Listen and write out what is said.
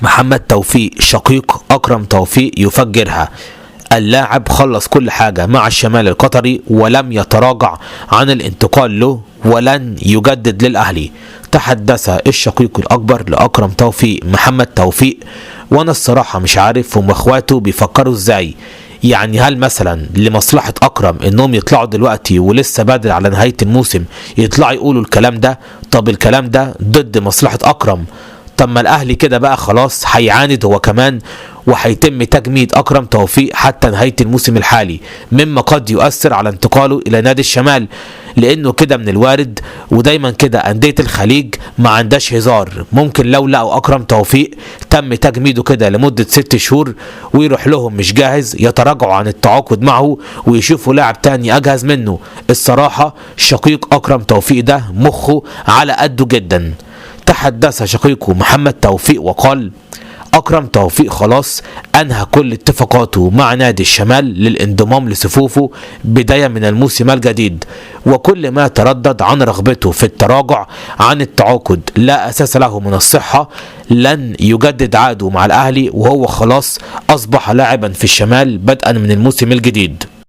محمد توفيق شقيق أكرم توفيق يفجرها. اللاعب خلص كل حاجة مع الشمال القطري ولم يتراجع عن الانتقال له ولن يجدد للأهلي. تحدث الشقيق الأكبر لأكرم توفيق محمد توفيق: وأنا الصراحة مش عارف هم إخواته بيفكروا إزاي، يعني هل مثلا لمصلحة أكرم إنهم يطلعوا دلوقتي ولسه بدري على نهاية الموسم يطلعوا يقولوا الكلام ده؟ طب الكلام ده ضد مصلحة أكرم. طب ما الأهلي كده بقى خلاص هيعاند هو كمان، وهيتم تجميد أكرم توفيق حتى نهاية الموسم الحالي، مما قد يؤثر على انتقاله إلى نادي الشمال، لأنه كده من الوارد ودايما كده أندية الخليج ما عندهاش هزار. ممكن لو لقوا أكرم توفيق تم تجميده كده لمدة 6 شهور ويروح لهم مش جاهز، يتراجعوا عن التعاقد معه ويشوفوا لاعب تاني أجهز منه. الصراحة شقيق أكرم توفيق ده مخه على قده جدا. تحدث شقيقه محمد توفيق وقال: أكرم توفيق خلاص أنهى كل اتفاقاته مع نادي الشمال للانضمام لصفوفه بداية من الموسم الجديد، وكل ما تردد عن رغبته في التراجع عن التعاقد لا أساس له من الصحة. لن يجدد عقده مع الأهلي وهو خلاص أصبح لاعبا في الشمال بدءا من الموسم الجديد.